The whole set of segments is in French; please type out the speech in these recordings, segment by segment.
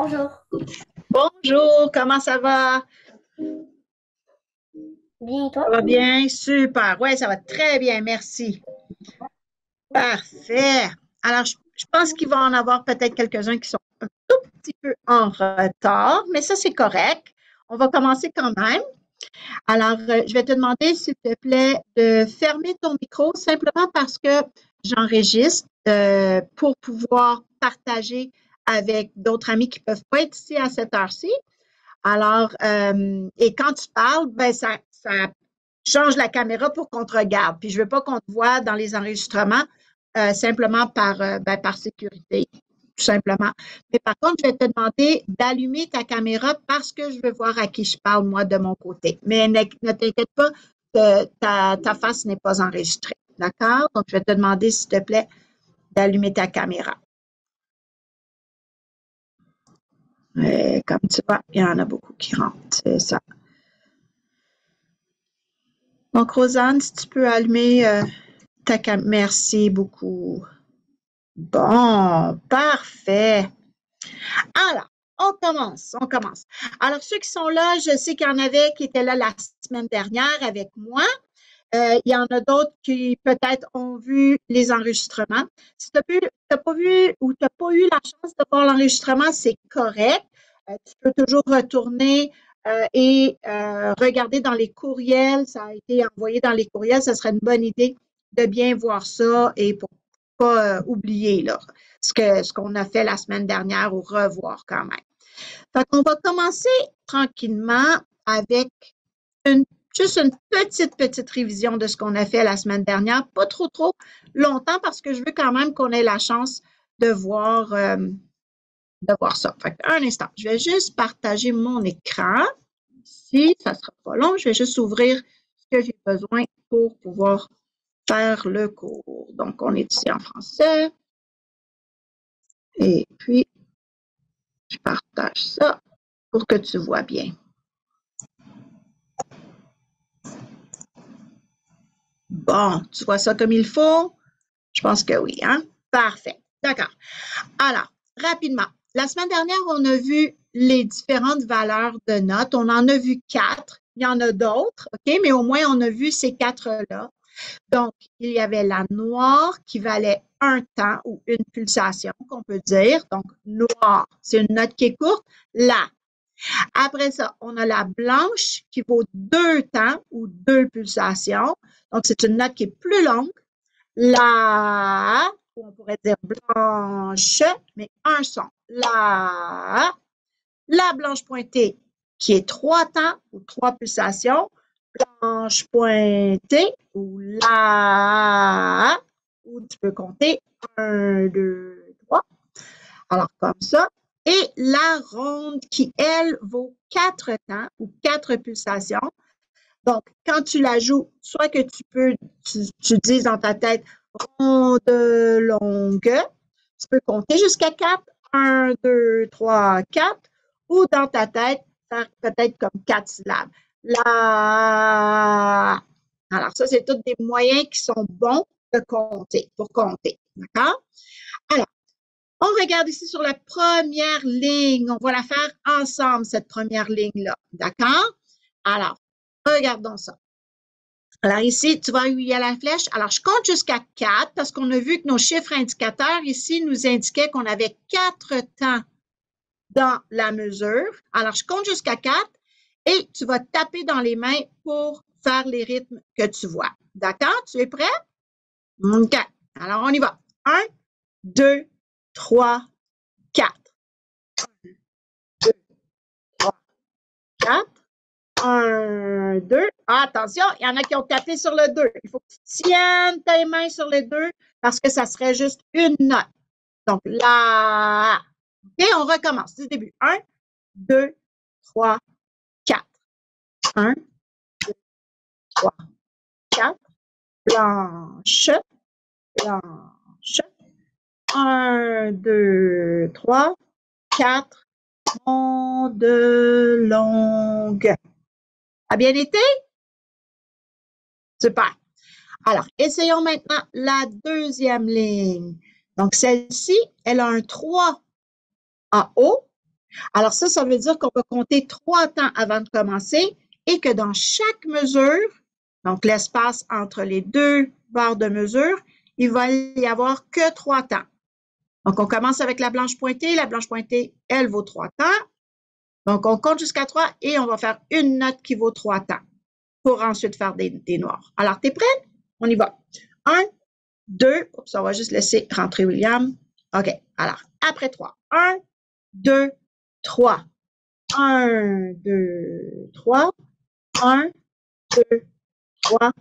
Bonjour. Bonjour, comment ça va? Bien et Ça toi? va bien? Super. Oui, ça va très bien, merci. Parfait. Alors, je pense qu'il va en avoir peut-être quelques-uns qui sont un tout petit peu en retard, mais ça, c'est correct. On va commencer quand même. Alors, je vais te demander, s'il te plaît, de fermer ton micro simplement parce que j'enregistre pour pouvoir partager avec d'autres amis qui ne peuvent pas être ici à cette heure-ci. Alors, et quand tu parles, ben ça change la caméra pour qu'on te regarde. Puis je ne veux pas qu'on te voit dans les enregistrements simplement par sécurité, tout simplement. Mais par contre, je vais te demander d'allumer ta caméra parce que je veux voir à qui je parle, moi, de mon côté. Mais ne t'inquiète pas que ta face n'est pas enregistrée. D'accord? Donc, je vais te demander, s'il te plaît, d'allumer ta caméra. Et comme tu vois, il y en a beaucoup qui rentrent. C'est ça. Donc, Rosanne, si tu peux allumer ta caméra. Merci beaucoup. Bon, parfait. Alors, on commence. Alors, ceux qui sont là, je sais qu'il y en avait qui étaient là la semaine dernière avec moi. Il y en a d'autres qui peut-être ont vu les enregistrements. Si tu n'as pas vu ou tu n'as pas eu la chance de voir l'enregistrement, c'est correct. Tu peux toujours retourner et regarder dans les courriels. Ça a été envoyé dans les courriels. Ce serait une bonne idée de bien voir ça et pour ne pas oublier là, ce qu'on a fait la semaine dernière ou revoir quand même. Fait qu'on va commencer tranquillement avec une juste une petite révision de ce qu'on a fait la semaine dernière, pas trop longtemps parce que je veux quand même qu'on ait la chance de voir ça. Fait un instant, je vais juste partager mon écran. Ici, ça ne sera pas long. Je vais juste ouvrir ce que j'ai besoin pour pouvoir faire le cours. Donc, on est ici en français. Et puis, je partage ça pour que tu vois bien. Bon, tu vois ça comme il faut? Je pense que oui, hein? Parfait. D'accord. Alors, rapidement, la semaine dernière, on a vu les différentes valeurs de notes. On en a vu 4. Il y en a d'autres, OK? Mais au moins, on a vu ces 4-là. Donc, il y avait la noire qui valait un temps ou une pulsation, qu'on peut dire. Donc, noir, c'est une note qui est courte. La. Après ça, on a la blanche qui vaut 2 temps ou 2 pulsations. Donc, c'est une note qui est plus longue. La, ou on pourrait dire blanche, mais un son. La blanche pointée qui est 3 temps ou 3 pulsations. Blanche pointée ou la, ou tu peux compter 1, 2, 3. Alors, comme ça. Et la ronde qui, elle, vaut 4 temps ou 4 pulsations. Donc, quand tu la joues, soit que tu dises dans ta tête ronde longue, tu peux compter jusqu'à 4, 1, 2, 3, 4, ou dans ta tête, faire peut-être comme 4 syllabes. La. Alors, ça, c'est tous des moyens qui sont bons de compter, pour compter. D'accord? Alors, on regarde ici sur la première ligne. On va la faire ensemble, cette première ligne-là. D'accord? Alors, regardons ça. Alors ici, tu vois où il y a la flèche. Alors, je compte jusqu'à 4 parce qu'on a vu que nos chiffres indicateurs ici nous indiquaient qu'on avait 4 temps dans la mesure. Alors, je compte jusqu'à 4 et tu vas taper dans les mains pour faire les rythmes que tu vois. D'accord? Tu es prêt? OK. Alors, on y va. 1, 2, 3, 4. 2, 3, 4. 1, 2. Ah, attention, il y en a qui ont tapé sur le 2. Il faut que tu tiennes tes mains sur les 2 parce que ça serait juste une note. Donc, la. OK, on recommence du début. 1, 2, 3, 4. 1, 2, 3, 4. Blanche, blanche. 1, 2, 3, 4. Ronde longue. A bien été? Super. Alors, essayons maintenant la deuxième ligne. Donc, celle-ci, elle a un 3 en haut Alors ça veut dire qu'on va compter 3 temps avant de commencer et que dans chaque mesure, donc l'espace entre les 2 barres de mesure, il va y avoir que 3 temps. Donc, on commence avec la blanche pointée. La blanche pointée, elle vaut 3 temps. Donc, on compte jusqu'à 3 et on va faire une note qui vaut 3 temps pour ensuite faire des noirs. Alors, t'es prête? On y va. 1, 2, oups, on va juste laisser rentrer William. OK, alors, après 3. 1, 2, 3. 1, 2, 3. 1, 2, 3.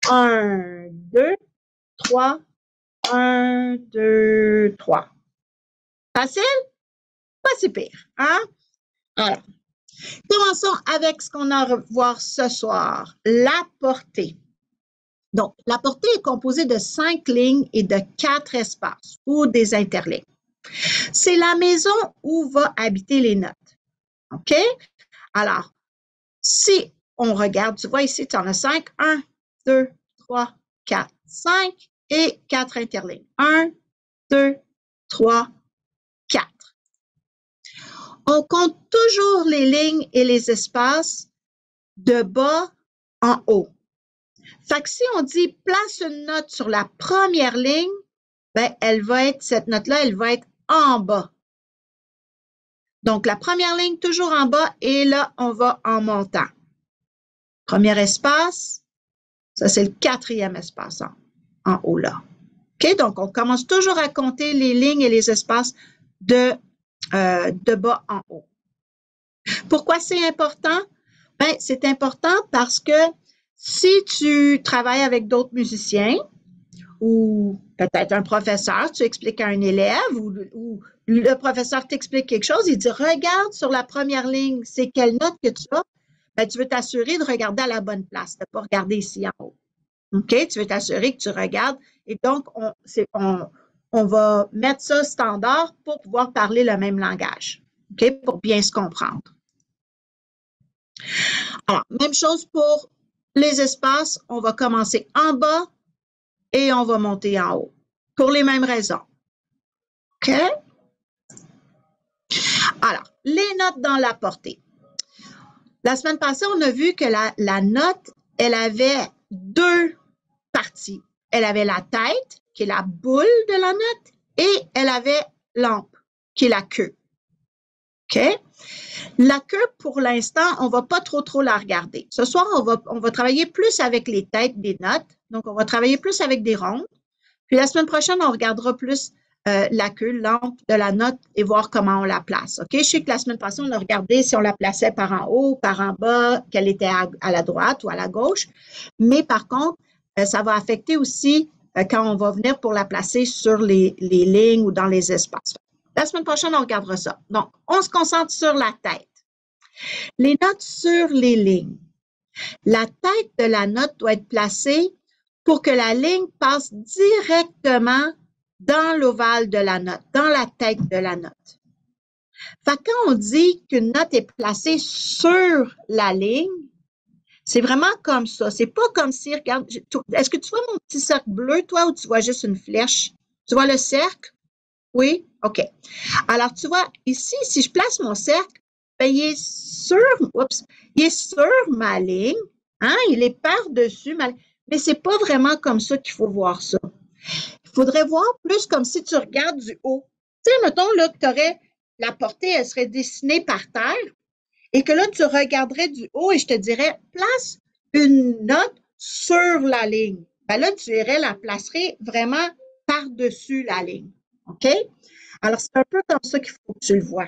1, 2, 3. 1, 2, 3. Facile? Pas si pire, hein? Alors, commençons avec ce qu'on a à voir ce soir, la portée. Donc, la portée est composée de 5 lignes et de 4 espaces ou des interlignes. C'est la maison où vont habiter les notes. OK? Alors, si on regarde, tu vois ici, tu en as 5. 1, 2, 3, 4, 5 et 4 interlignes. 1, 2, 3, 4. On compte toujours les lignes et les espaces de bas en haut. Fait que si on dit place une note sur la première ligne, ben cette note-là, elle va être en bas. Donc, la première ligne toujours en bas et là, on va en montant. Premier espace, ça c'est le 4e espace en haut là. OK? Donc, on commence toujours à compter les lignes et les espaces de bas en haut. Pourquoi c'est important? Ben, c'est important parce que si tu travailles avec d'autres musiciens ou peut-être un professeur, tu expliques à un élève ou le professeur t'explique quelque chose, il dit regarde sur la première ligne, c'est quelle note que tu as? Ben, tu veux t'assurer de regarder à la bonne place, de ne pas regarder ici en haut. OK? Tu veux t'assurer que tu regardes et donc on va mettre ça standard pour pouvoir parler le même langage. OK? Pour bien se comprendre. Alors, même chose pour les espaces, on va commencer en bas et on va monter en haut pour les mêmes raisons. OK? Alors, les notes dans la portée. La semaine passée, on a vu que la note, elle avait 2 parties. Elle avait la tête, qui est la boule de la note, et elle avait l'ampe, qui est la queue. OK? La queue, pour l'instant, on ne va pas trop la regarder. Ce soir, on va travailler plus avec les têtes des notes. Donc, on va travailler plus avec des rondes. Puis la semaine prochaine, on regardera plus la queue, l'ampe de la note et voir comment on la place. OK? Je sais que la semaine passée, on a regardé si on la plaçait par en haut, par en bas, qu'elle était à la droite ou à la gauche. Mais par contre, ça va affecter aussi quand on va venir pour la placer sur les lignes ou dans les espaces. La semaine prochaine, on regardera ça. Donc, on se concentre sur la tête. Les notes sur les lignes. La tête de la note doit être placée pour que la ligne passe directement dans l'ovale de la note, dans la tête de la note. Fait que quand on dit qu'une note est placée sur la ligne, c'est vraiment comme ça. C'est pas comme si, regarde, est-ce que tu vois mon petit cercle bleu, toi, ou tu vois juste une flèche? Tu vois le cercle? Oui? OK. Alors, tu vois, ici, si je place mon cercle, ben, il est sur ma ligne, hein? Il est par-dessus ma ligne. Mais c'est pas vraiment comme ça qu'il faut voir ça. Il faudrait voir plus comme si tu regardes du haut. Tu sais, mettons, là, que tu aurais la portée, elle serait dessinée par terre et que là, tu regarderais du haut et je te dirais, place une note sur la ligne. Ben là, tu irais la placerais vraiment par-dessus la ligne. OK? Alors, c'est un peu comme ça qu'il faut que tu le vois.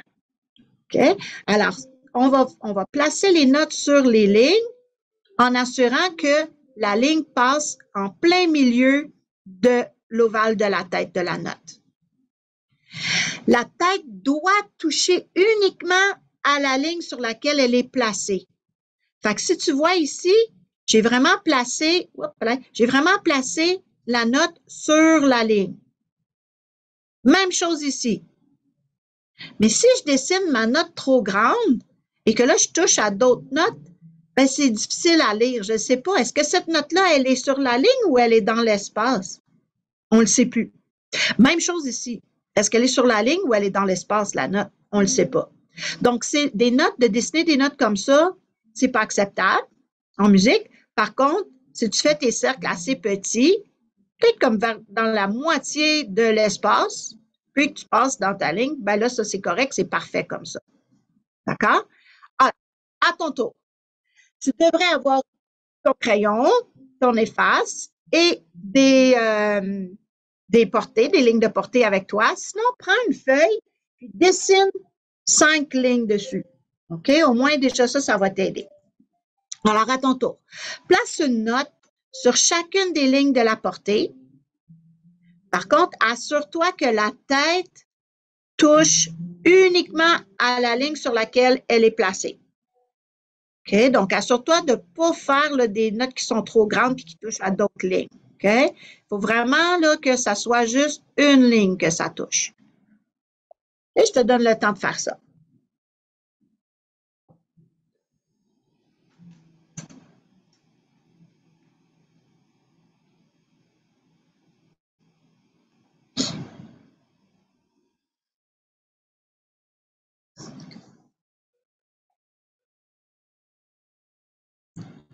OK? Alors, on va placer les notes sur les lignes en assurant que la ligne passe en plein milieu de l'ovale de la tête de la note. La tête doit toucher uniquement à la ligne sur laquelle elle est placée. Fait que si tu vois ici, j'ai vraiment placé la note sur la ligne. Même chose ici. Mais si je dessine ma note trop grande et que là, je touche à d'autres notes, ben c'est difficile à lire. Je ne sais pas. Est-ce que cette note-là, elle est sur la ligne ou elle est dans l'espace? On ne le sait plus. Même chose ici. Est-ce qu'elle est sur la ligne ou elle est dans l'espace, la note? On ne le sait pas. Donc, c'est des notes, de dessiner des notes comme ça, c'est pas acceptable en musique. Par contre, si tu fais tes cercles assez petits, peut-être comme dans la moitié de l'espace, puis que tu passes dans ta ligne, ben là, ça, c'est correct, c'est parfait comme ça. D'accord? Alors, à ton tour, tu devrais avoir ton crayon, ton efface et des portées, des lignes de portée avec toi. Sinon, prends une feuille et dessine 5 lignes dessus. OK? Au moins, déjà ça, ça va t'aider. Alors, à ton tour, place une note sur chacune des lignes de la portée. Par contre, assure-toi que la tête touche uniquement à la ligne sur laquelle elle est placée. OK? Donc, assure-toi de ne pas faire là, des notes qui sont trop grandes et qui touchent à d'autres lignes. OK? Il faut vraiment là, que ça soit juste une ligne que ça touche. Et je te donne le temps de faire ça.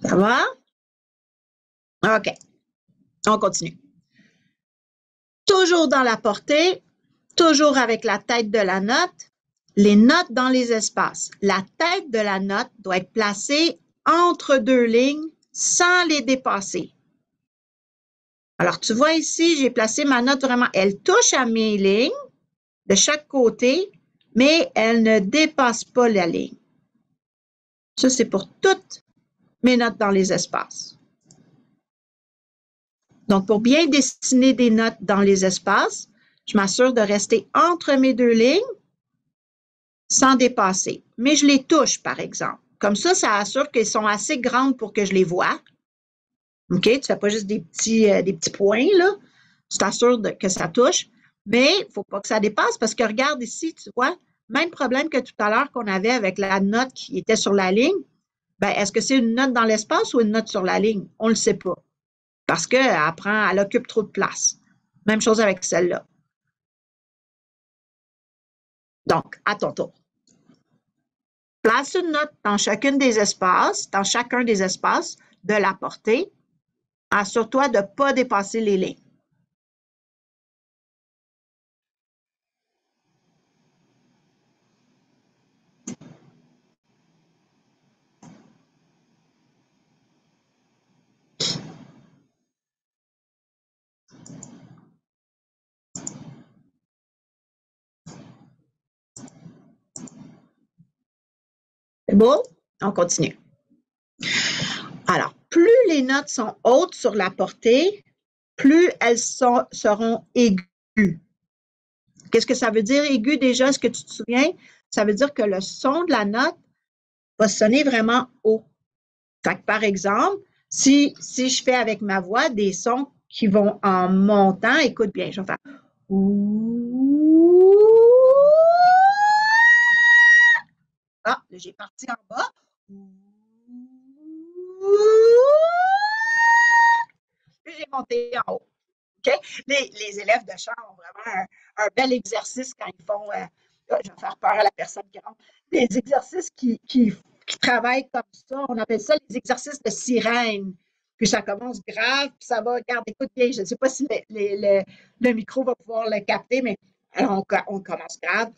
Ça va? OK. On continue. Toujours dans la portée, toujours avec la tête de la note, les notes dans les espaces. La tête de la note doit être placée entre deux lignes sans les dépasser. Alors, tu vois ici, j'ai placé ma note vraiment, elle touche à mes lignes de chaque côté, mais elle ne dépasse pas la ligne. Ça, c'est pour toutes mes notes dans les espaces. Donc, pour bien dessiner des notes dans les espaces, je m'assure de rester entre mes deux lignes sans dépasser. Mais je les touche, par exemple. Comme ça assure qu'elles sont assez grandes pour que je les vois. OK? Tu ne fais pas juste des petits points, là. Tu t'assures que ça touche. Mais il ne faut pas que ça dépasse parce que regarde ici, tu vois, même problème que tout à l'heure qu'on avait avec la note qui était sur la ligne. Ben, est-ce que c'est une note dans l'espace ou une note sur la ligne? On ne le sait pas. Parce qu'elle occupe trop de place. Même chose avec celle-là. Donc, à ton tour. Place une note dans chacun des espaces de la portée. Assure-toi de ne pas dépasser les lignes. C'est beau? On continue. Alors, plus les notes sont hautes sur la portée, plus elles seront aiguës. Qu'est-ce que ça veut dire aigu déjà? Est-ce que tu te souviens? Ça veut dire que le son de la note va sonner vraiment haut. Fait que, par exemple, si je fais avec ma voix des sons qui vont en montant, écoute bien, je vais faire ah, là, j'ai parti en bas. Puis j'ai monté en haut. Okay? Les élèves de chant ont vraiment un bel exercice quand ils font, je vais faire peur à la personne qui rentre, des exercices qui travaillent comme ça. On appelle ça les exercices de sirène. Puis ça commence grave, puis ça va, regarde, écoute bien, je ne sais pas si le micro va pouvoir le capter, mais alors on commence grave.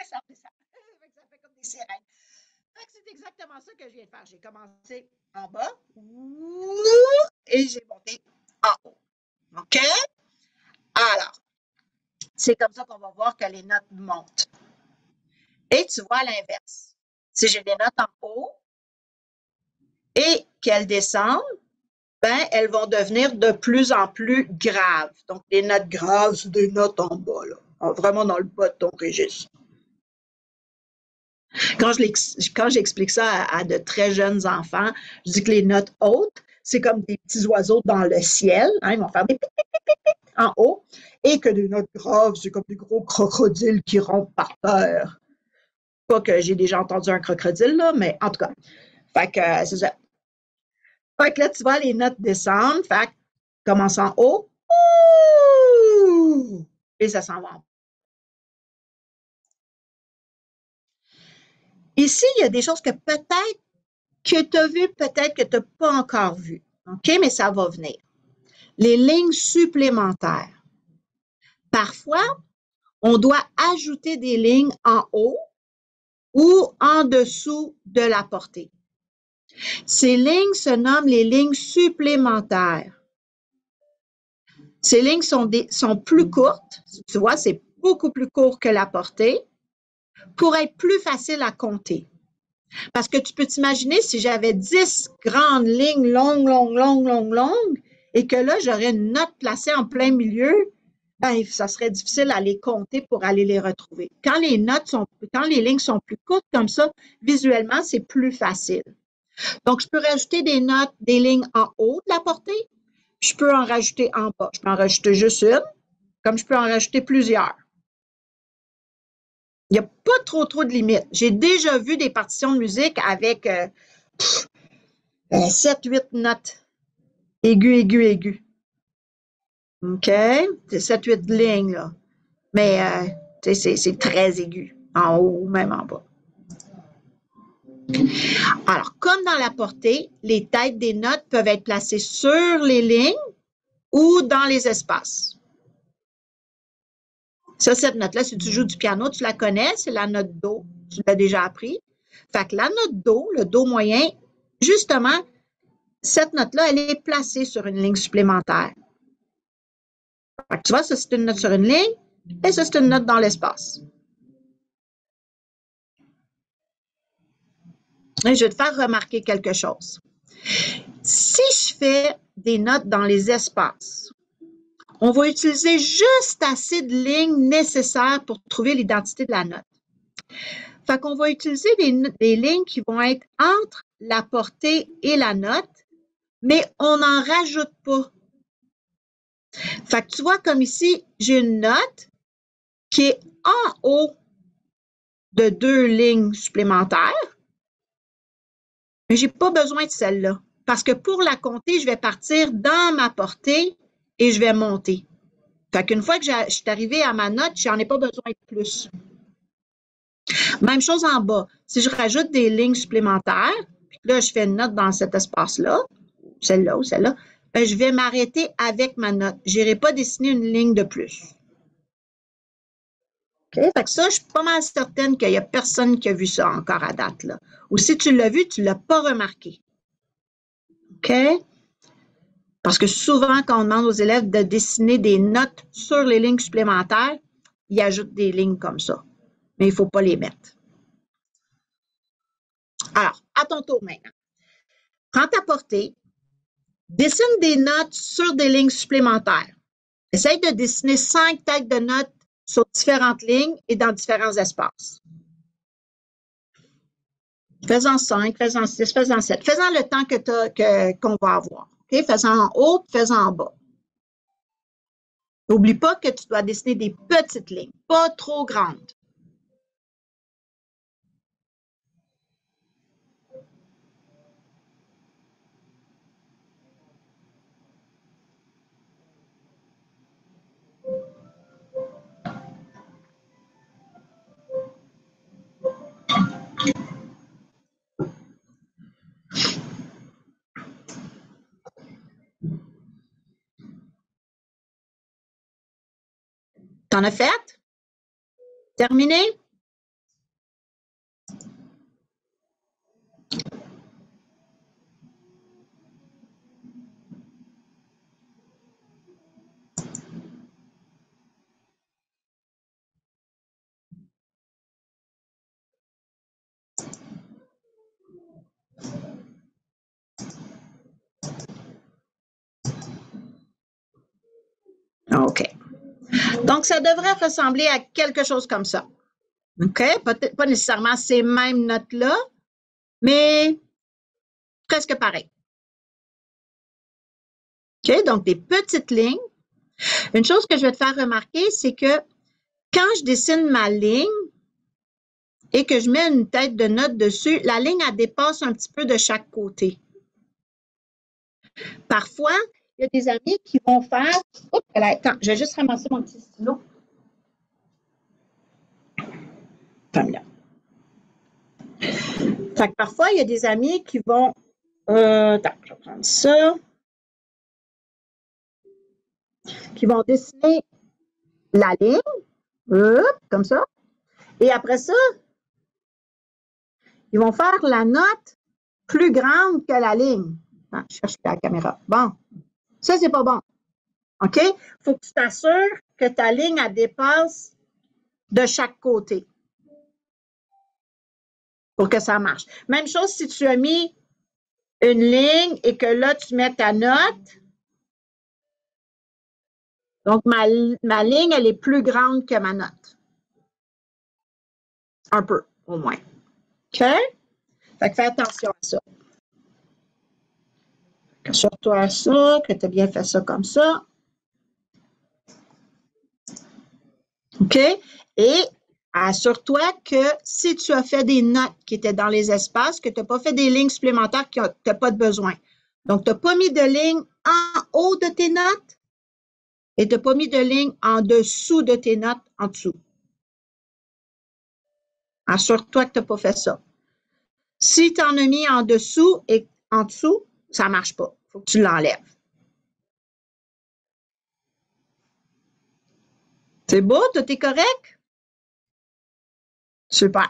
Ça fait comme des sirènes. C'est exactement ça que je viens de faire. J'ai commencé en bas et j'ai monté en haut. OK? Alors, c'est comme ça qu'on va voir que les notes montent. Et tu vois l'inverse. Si j'ai des notes en haut et qu'elles descendent, ben, elles vont devenir de plus en plus graves. Donc, les notes graves, c'est des notes en bas, là, vraiment dans le bas de ton registre. Quand j'explique ça à de très jeunes enfants, je dis que les notes hautes, c'est comme des petits oiseaux dans le ciel. Hein, ils vont faire des pip, pip, pip, pip, en haut. Et que des notes graves, c'est comme des gros crocodiles qui rampent par terre. Pas que j'ai déjà entendu un crocodile, là, mais en tout cas. Fait que c'est ça. Fait que là, tu vois, les notes descendent. Fait que commence en haut. et ça s'en va. Ici, il y a des choses que peut-être que tu as vues, peut-être que tu n'as pas encore vues. OK, mais ça va venir. Les lignes supplémentaires. Parfois, on doit ajouter des lignes en haut ou en dessous de la portée. Ces lignes se nomment les lignes supplémentaires. Ces lignes sont plus courtes. Tu vois, c'est beaucoup plus court que la portée pour être plus facile à compter. Parce que tu peux t'imaginer si j'avais 10 grandes lignes longues, et que là, j'aurais une note placée en plein milieu, ben, ça serait difficile à les compter pour aller les retrouver. Quand les lignes sont plus courtes comme ça, visuellement, c'est plus facile. Donc, je peux rajouter des lignes en haut de la portée. Je peux en rajouter en bas. Je peux en rajouter juste une, comme je peux en rajouter plusieurs. Il n'y a pas trop de limites. J'ai déjà vu des partitions de musique avec 7-8 notes. Aigu. OK? C'est 7-8 lignes, là. Mais c'est très aigu, en haut ou même en bas. Alors, comme dans la portée, les têtes des notes peuvent être placées sur les lignes ou dans les espaces. Ça, cette note-là, si tu joues du piano, tu la connais, c'est la note Do. Tu l'as déjà appris. Fait que la note Do, le Do moyen, justement, cette note-là, elle est placée sur une ligne supplémentaire. Fait que tu vois, ça, c'est une note sur une ligne et ça, c'est une note dans l'espace. Et je vais te faire remarquer quelque chose. Si je fais des notes dans les espaces, on va utiliser juste assez de lignes nécessaires pour trouver l'identité de la note. Fait qu'on va utiliser des lignes qui vont être entre la portée et la note, mais on n'en rajoute pas. Fait que tu vois, comme ici, j'ai une note qui est en haut de 2 lignes supplémentaires, mais je n'ai pas besoin de celle-là. Parce que pour la compter, je vais partir dans ma portée et je vais monter. Fait qu'une fois que je suis arrivée à ma note, j'en ai pas besoin de plus. Même chose en bas. Si je rajoute des lignes supplémentaires, puis là, je fais une note dans cet espace-là, celle-là ou celle-là, ben, je vais m'arrêter avec ma note. Je n'irai pas dessiner une ligne de plus. OK? Fait que ça, je suis pas mal certaine qu'il n'y a personne qui a vu ça encore à date, là. Ou si tu l'as vu, tu ne l'as pas remarqué. OK? Parce que souvent, quand on demande aux élèves de dessiner des notes sur les lignes supplémentaires, ils ajoutent des lignes comme ça. Mais il ne faut pas les mettre. Alors, à ton tour maintenant. Prends ta portée, dessine des notes sur des lignes supplémentaires. Essaye de dessiner 5 têtes de notes sur différentes lignes et dans différents espaces. Fais-en 5, fais-en 6, fais-en 7. Fais-en le temps qu'on va avoir. Okay? Fais-en en haut, fais-en en bas. N'oublie pas que tu dois dessiner des petites lignes, pas trop grandes. T'en as fait? Terminé? OK. Donc, ça devrait ressembler à quelque chose comme ça. OK? Pas nécessairement ces mêmes notes-là, mais presque pareil. OK? Donc, des petites lignes. Une chose que je vais te faire remarquer, c'est que quand je dessine ma ligne et que je mets une tête de note dessus, la ligne, elle dépasse un petit peu de chaque côté. Parfois, il y a des amis qui vont faire... Oups, attends, je vais juste ramasser mon petit stylo. Attends, là. Fait que parfois, il y a des amis qui vont... attends, je vais prendre ça. Qui vont dessiner la ligne, comme ça. Et après ça, ils vont faire la note plus grande que la ligne. Ah, je cherche la caméra. Bon, ça, c'est pas bon. OK? Il faut que tu t'assures que ta ligne, elle dépasse de chaque côté pour que ça marche. Même chose si tu as mis une ligne et que là, tu mets ta note. Donc, ma ligne, elle est plus grande que ma note. Un peu, au moins. OK? Fait que fais attention à ça. Assure-toi à ça, que tu as bien fait ça comme ça. OK? Et assure-toi que si tu as fait des notes qui étaient dans les espaces, que tu n'as pas fait des lignes supplémentaires que tu n'as pas de besoin. Donc, tu n'as pas mis de ligne en haut de tes notes et tu n'as pas mis de ligne en dessous de tes notes en dessous. Assure-toi que tu n'as pas fait ça. Si tu en as mis en dessous et en dessous, ça ne marche pas. Il faut que tu l'enlèves. C'est beau? Tout est correct? Super.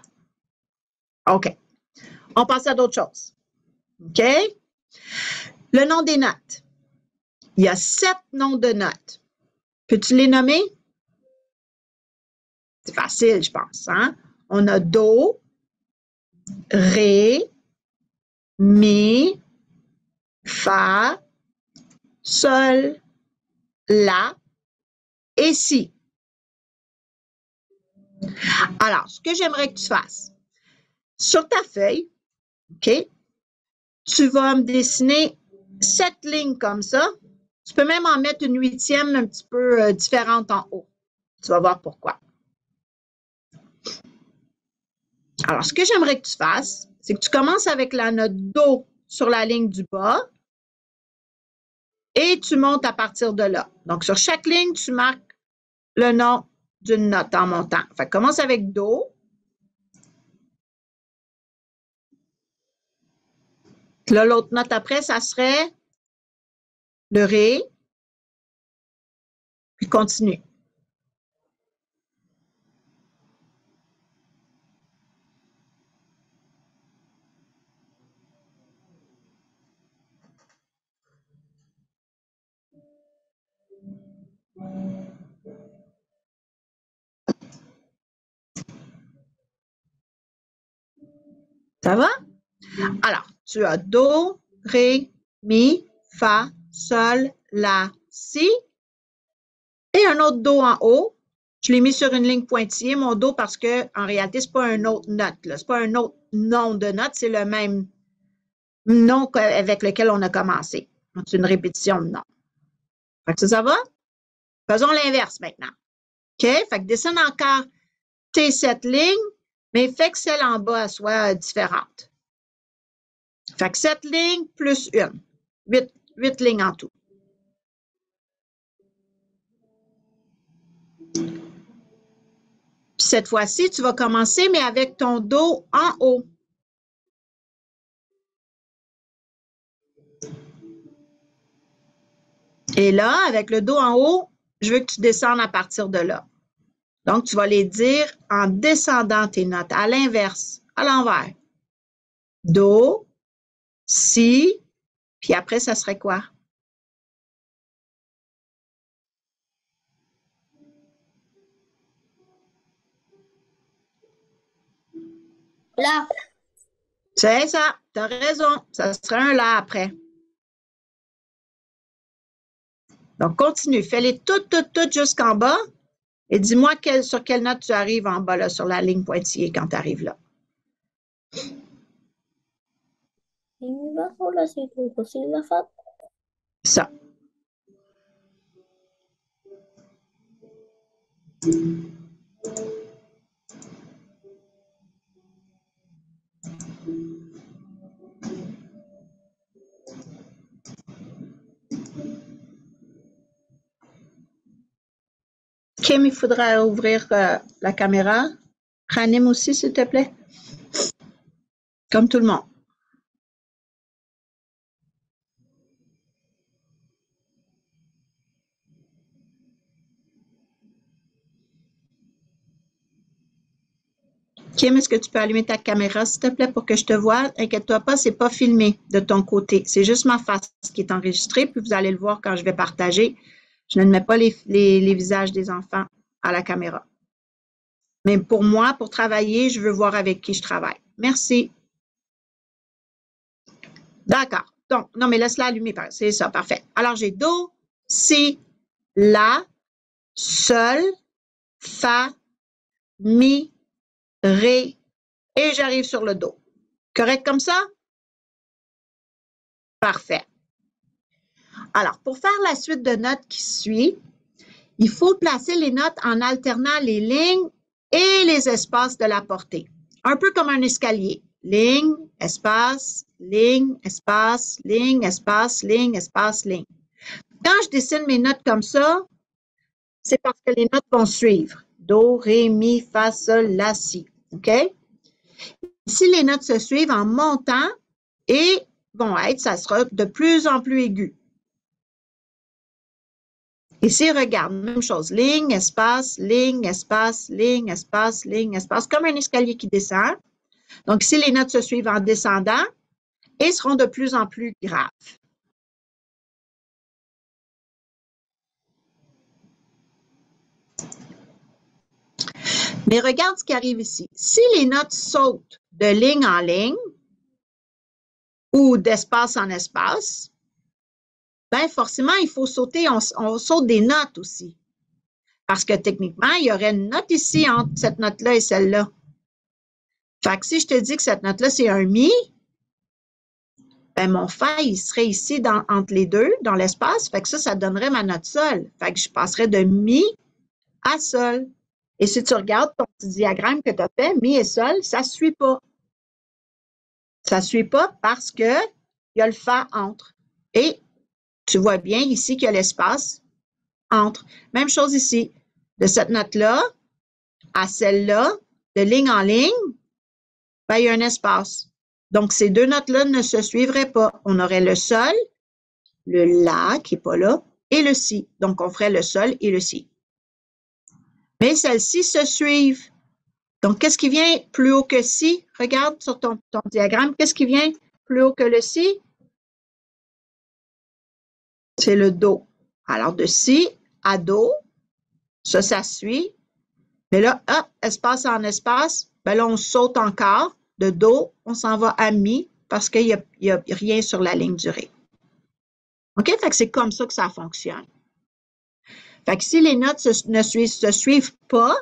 OK. On passe à d'autres choses. OK? Le nom des notes. Il y a 7 noms de notes. Peux-tu les nommer? C'est facile, je pense. Hein? On a Do, Ré, Mi, Fa, Sol, La et Si. Alors, ce que j'aimerais que tu fasses, sur ta feuille, OK, tu vas me dessiner 7 lignes comme ça. Tu peux même en mettre une 8e un petit peu différente en haut. Tu vas voir pourquoi. Alors, ce que j'aimerais que tu fasses, c'est que tu commences avec la note Do sur la ligne du bas et tu montes à partir de là. Donc, sur chaque ligne, tu marques le nom d'une note en montant. Fait que commence avec Do. Là, l'autre note après, ça serait le Ré, puis continue. Ça va? Alors, tu as Do, Ré, Mi, Fa, Sol, La, Si et un autre Do en haut. Je l'ai mis sur une ligne pointillée, mon Do, parce que en réalité, ce n'est pas une autre note. Ce n'est pas un autre nom de note, c'est le même nom avec lequel on a commencé. C'est une répétition de nom. Fait que ça va? Faisons l'inverse maintenant. OK? Fait que dessine encore tes 7 lignes, mais fais que celle en bas soit différente. Fait que 7 lignes plus une. 8 lignes en tout. Puis cette fois-ci, tu vas commencer, mais avec ton dos en haut. Et là, avec le dos en haut, je veux que tu descendes à partir de là. Donc, tu vas les dire en descendant tes notes, à l'inverse, à l'envers. Do, Si, puis après, ça serait quoi? La. C'est ça, tu as raison. Ça serait un La après. Donc, continue. Fais-les toutes jusqu'en bas. Et dis-moi sur quelle note tu arrives en bas, là, sur la ligne pointillée quand tu arrives là. Ça. Kim, il faudra ouvrir la caméra. Ranim aussi, s'il te plaît. Comme tout le monde. Kim, est-ce que tu peux allumer ta caméra, s'il te plaît, pour que je te voie? Inquiète-toi pas, c'est pas filmé de ton côté. C'est juste ma face qui est enregistrée, puis vous allez le voir quand je vais partager. Je ne mets pas les visages des enfants à la caméra. Mais pour moi, pour travailler, je veux voir avec qui je travaille. Merci. D'accord. Donc, non, mais laisse-la allumer. C'est ça, parfait. Alors, j'ai do, si, la, sol, fa, mi, ré, et j'arrive sur le do. Correct comme ça? Parfait. Alors, pour faire la suite de notes qui suit, il faut placer les notes en alternant les lignes et les espaces de la portée. Un peu comme un escalier. Ligne, espace, ligne, espace, ligne, espace, ligne, espace, ligne. Quand je dessine mes notes comme ça, c'est parce que les notes vont suivre. Do, ré, mi, fa, sol, la, si. OK? Si les notes se suivent en montant et vont être, ça sera de plus en plus aigu. Ici, regarde, même chose. Ligne, espace, ligne, espace, ligne, espace, ligne, espace, comme un escalier qui descend. Donc, ici, les notes se suivent en descendant et seront de plus en plus graves. Mais regarde ce qui arrive ici. Si les notes sautent de ligne en ligne ou d'espace en espace, ben forcément, il faut sauter, on saute des notes aussi. Parce que techniquement, il y aurait une note ici entre cette note-là et celle-là. Fait que si je te dis que cette note-là, c'est un mi, ben mon fa, il serait ici entre les deux, dans l'espace. Fait que ça donnerait ma note sol. Fait que je passerais de mi à sol. Et si tu regardes ton petit diagramme que tu as fait, mi et sol, ça ne suit pas. Ça ne suit pas parce qu'il y a le fa entre. Et tu vois bien ici qu'il y a l'espace entre. Même chose ici. De cette note-là à celle-là, de ligne en ligne, ben, il y a un espace. Donc, ces deux notes-là ne se suivraient pas. On aurait le sol, le la qui n'est pas là, et le si. Donc, on ferait le sol et le si. Mais celles-ci se suivent. Donc, qu'est-ce qui vient plus haut que si? Regarde sur ton diagramme. Qu'est-ce qui vient plus haut que le si? C'est le do. Alors, de si à do, ça suit. Mais là, hop, espace en espace, ben là, on saute encore. De do, on s'en va à mi parce qu'il n'y a rien sur la ligne du ré. OK? Fait que c'est comme ça que ça fonctionne. Fait que si les notes ne se suivent pas,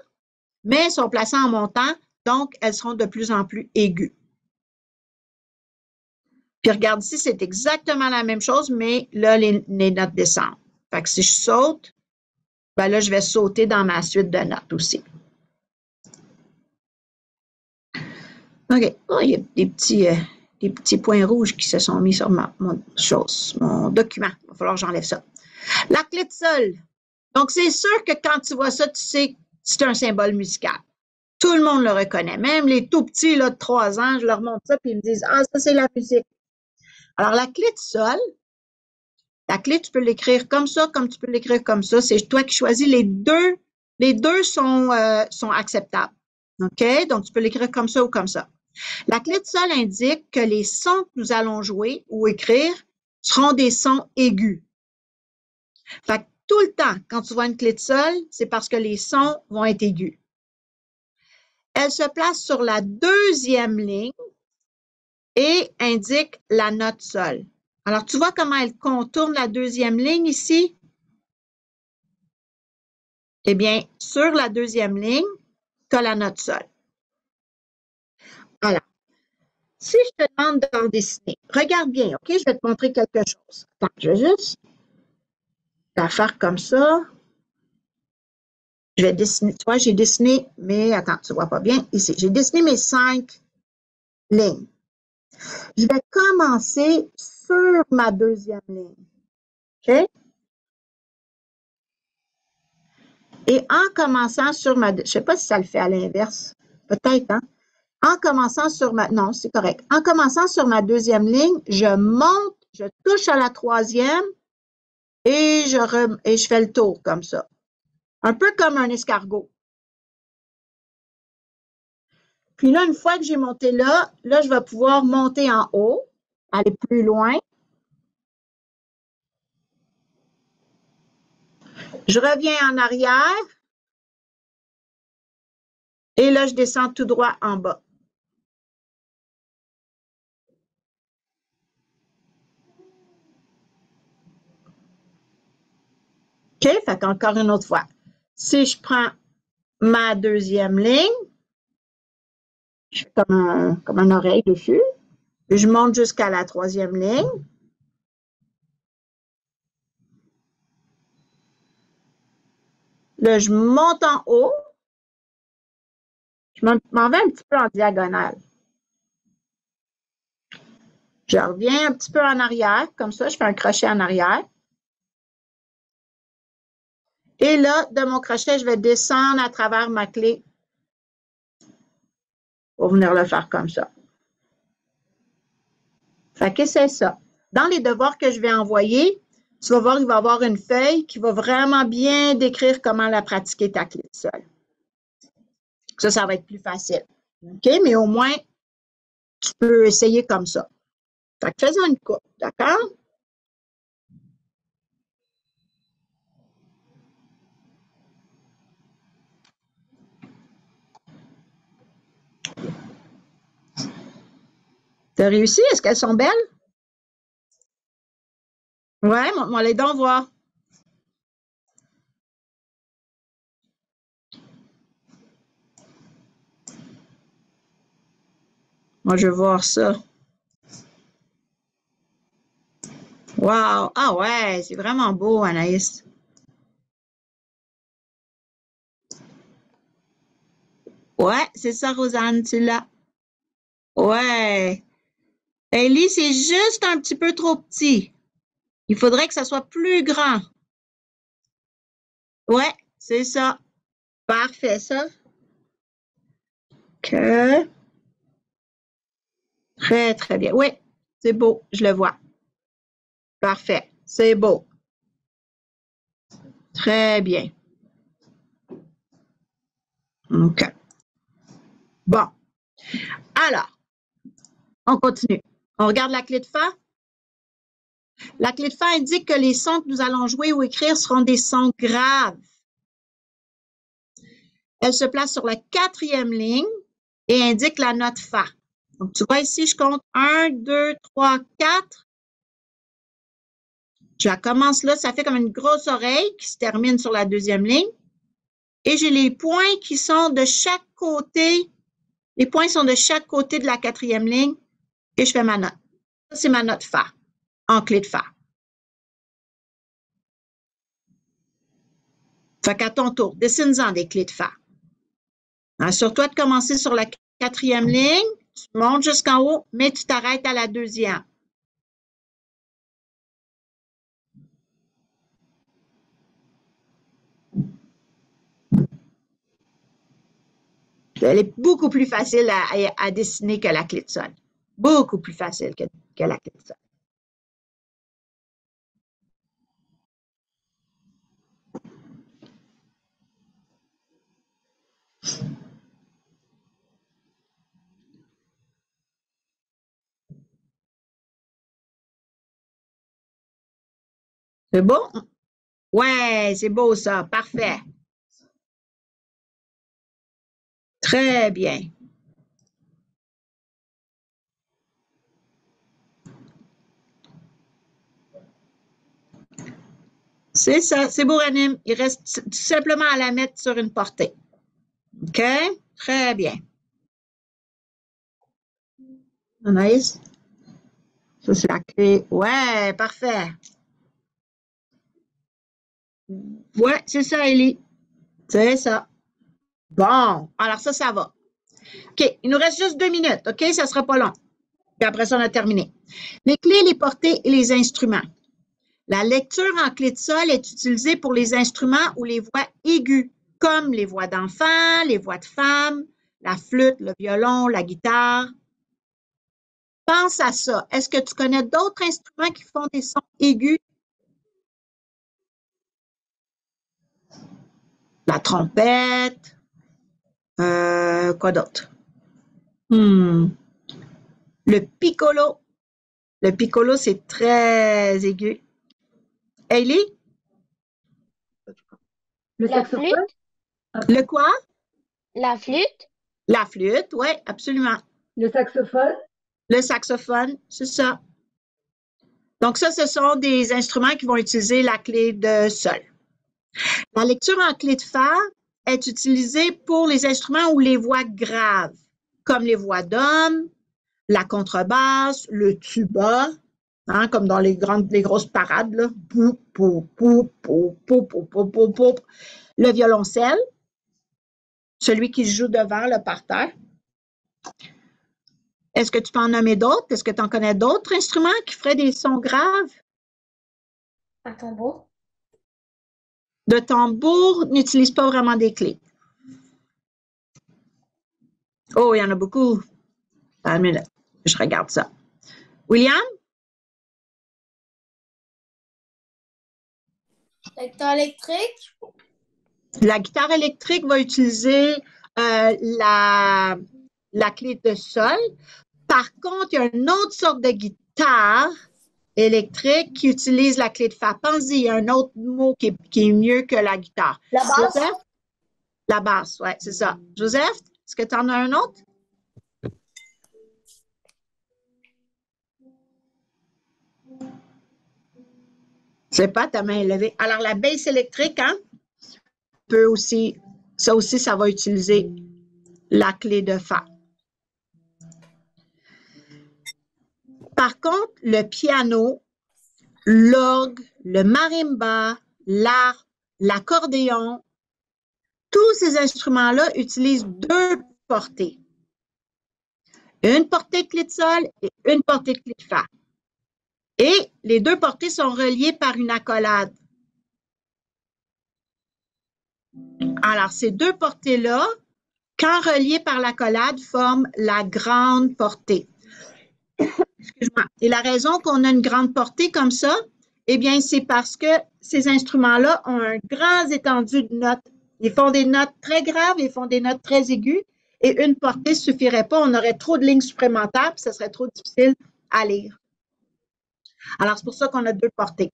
mais sont placées en montant, donc elles seront de plus en plus aiguës. Puis regarde ici, c'est exactement la même chose, mais là, les notes descendent. Fait que si je saute, ben là, je vais sauter dans ma suite de notes aussi. OK. Oh, il y a des petits points rouges qui se sont mis sur mon document. Il va falloir que j'enlève ça. La clé de sol. Donc, c'est sûr que quand tu vois ça, tu sais que c'est un symbole musical. Tout le monde le reconnaît. Même les tout petits là, de 3 ans, je leur montre ça et ils me disent « Ah, ça, c'est la musique. » Alors, la clé de sol, la clé, tu peux l'écrire comme ça, comme tu peux l'écrire comme ça. C'est toi qui choisis. Les deux sont acceptables. OK? Donc, tu peux l'écrire comme ça ou comme ça. La clé de sol indique que les sons que nous allons jouer ou écrire seront des sons aigus. Fait que tout le temps, quand tu vois une clé de sol, c'est parce que les sons vont être aigus. Elle se place sur la deuxième ligne et indique la note sol. Alors, tu vois comment elle contourne la deuxième ligne ici? Eh bien, sur la deuxième ligne, tu as la note sol. Alors, si je te demande d'en dessiner, regarde bien, OK? Je vais te montrer quelque chose. Attends, je vais juste la faire comme ça. Je vais dessiner, tu vois, j'ai dessiné, mais attends, tu ne vois pas bien ici. J'ai dessiné mes 5 lignes. Je vais commencer sur ma deuxième ligne. OK? Et en commençant sur ma... Je ne sais pas si ça le fait à l'inverse. Peut-être, hein? En commençant sur ma... Non, c'est correct. En commençant sur ma deuxième ligne, je monte, je touche à la troisième et je fais le tour comme ça. Un peu comme un escargot. Puis là, une fois que j'ai monté là, je vais pouvoir monter en haut, aller plus loin. Je reviens en arrière. Et là, je descends tout droit en bas. OK? Fait qu'encore une autre fois. Si je prends ma deuxième ligne, je fais comme un oreille dessus. Je monte jusqu'à la troisième ligne. Là, je monte en haut. Je m'en vais un petit peu en diagonale. Je reviens un petit peu en arrière. Comme ça, je fais un crochet en arrière. Et là, de mon crochet, je vais descendre à travers ma clé pour venir le faire comme ça. Fait que c'est ça. Dans les devoirs que je vais envoyer, tu vas voir, il va y avoir une feuille qui va vraiment bien décrire comment la pratiquer ta clé de sol. Ça va être plus facile. OK? Mais au moins, tu peux essayer comme ça. Fait que faisons une coupe, d'accord? T'as réussi? Est-ce qu'elles sont belles? Ouais, montre-moi les dents, voir. Moi, je veux voir ça. Wow! Ah ouais, c'est vraiment beau, Anaïs. Ouais, c'est ça, Rosanne, tu l'as. Ouais. Ellie, c'est juste un petit peu trop petit. Il faudrait que ça soit plus grand. Ouais, c'est ça. Parfait, ça. Que... Très, très bien. Oui, c'est beau, je le vois. Parfait, c'est beau. Très bien. OK. Bon. Alors, on continue. On regarde la clé de Fa. La clé de Fa indique que les sons que nous allons jouer ou écrire seront des sons graves. Elle se place sur la quatrième ligne et indique la note Fa. Donc, tu vois ici, je compte 1, 2, 3, 4. Je la commence là, ça fait comme une grosse oreille qui se termine sur la deuxième ligne. Et j'ai les points qui sont de chaque côté. Les points sont de chaque côté de la quatrième ligne et je fais ma note. Ça, c'est ma note Fa, en clé de Fa. Fait qu'à ton tour, dessine-en des clés de Fa. Assure-toi de commencer sur la quatrième ligne, tu montes jusqu'en haut, mais tu t'arrêtes à la deuxième. Elle est beaucoup plus facile à dessiner que la clé de sol. Beaucoup plus facile que la clé de sol. C'est beau? Ouais, c'est beau ça. Parfait. Très bien. C'est ça, c'est beau, Ranim. Il reste tout simplement à la mettre sur une portée. OK? Très bien. Anaïs? Ça, c'est la clé. Ouais, parfait. Ouais, c'est ça, Ellie. C'est ça. Bon, alors ça va. OK, il nous reste juste 2 minutes. OK, ça sera pas long. Puis après ça, on a terminé. Les clés, les portées et les instruments. La lecture en clé de sol est utilisée pour les instruments ou les voix aiguës, comme les voix d'enfants, les voix de femmes, la flûte, le violon, la guitare. Pense à ça. Est-ce que tu connais d'autres instruments qui font des sons aigus? La trompette. Quoi d'autre? Le piccolo. Le piccolo, c'est très aigu. Hailey? Le La saxophone? flûte? Le quoi? La flûte? La flûte, oui, absolument. Le saxophone? Le saxophone, c'est ça. Donc ça, ce sont des instruments qui vont utiliser la clé de sol. La lecture en clé de fa est utilisée pour les instruments ou les voix graves, comme les voix d'homme, la contrebasse, le tuba, hein, comme dans les grosses parades, là. Pou, pou, pou, pou, pou, pou, pou, pou, pou. Le violoncelle, celui qui se joue devant le parterre. Est-ce que tu peux en nommer d'autres? Est-ce que tu en connais d'autres instruments qui feraient des sons graves? Un tambour? Le tambour n'utilise pas vraiment des clés. Oh, il y en a beaucoup. Une minute, je regarde ça. William? La guitare électrique? La guitare électrique va utiliser la clé de sol. Par contre, il y a une autre sorte de guitare électrique qui utilise la clé de fa. Pense-y, il y a un autre mot qui est mieux que la guitare. La basse? Joseph? La basse, oui, c'est ça. Joseph, est-ce que tu en as un autre? Je sais pas, ta main est levée. Alors, la basse électrique, hein, peut aussi, ça va utiliser la clé de fa. Par contre, le piano, l'orgue, le marimba, l'harpe, l'accordéon, tous ces instruments-là utilisent deux portées. Une portée de clé de sol et une portée de clé de fa. Et les deux portées sont reliées par une accolade. Alors, ces deux portées-là, quand reliées par l'accolade, forment la grande portée. Excuse-moi. Et la raison qu'on a une grande portée comme ça, eh bien, c'est parce que ces instruments-là ont un grand étendue de notes. Ils font des notes très graves, ils font des notes très aiguës, et une portée ne suffirait pas. On aurait trop de lignes supplémentaires, puis ça serait trop difficile à lire. Alors, c'est pour ça qu'on a deux portées.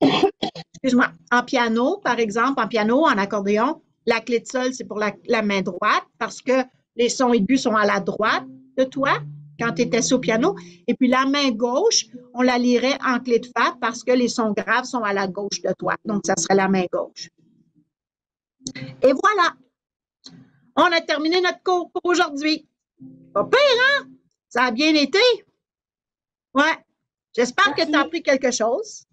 Excuse-moi. En piano, par exemple, en accordéon, la clé de sol, c'est pour la main droite parce que les sons aigus sont à la droite de toi quand tu es assis au piano. Et puis la main gauche, on la lirait en clé de fa parce que les sons graves sont à la gauche de toi. Donc, ça serait la main gauche. Et voilà. On a terminé notre cours pour aujourd'hui. Pas pire, hein? Ça a bien été. Ouais. J'espère que tu as appris quelque chose.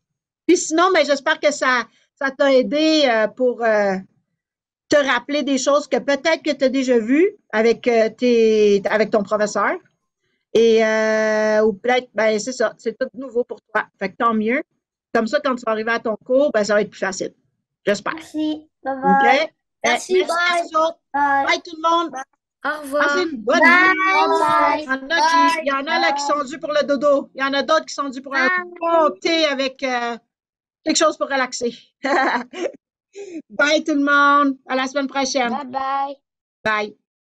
Puis sinon, ben, j'espère que ça t'a aidé pour te rappeler des choses que peut-être que tu as déjà vues avec, avec ton professeur. Et ou peut-être, ben, c'est ça, c'est tout nouveau pour toi. Fait que tant mieux. Comme ça, quand tu vas arriver à ton cours, ben, ça va être plus facile. J'espère. Merci. Bye bye. OK? Merci, merci bye. à vous autres. Bye. Bye tout le monde. Au revoir. Passez une bonne Bye. nuit. Bye. Il y en a là qui sont dus pour le dodo. Il y en a d'autres qui sont dus pour un bon thé avec quelque chose pour relaxer. Bye tout le monde. À la semaine prochaine. Bye bye. Bye.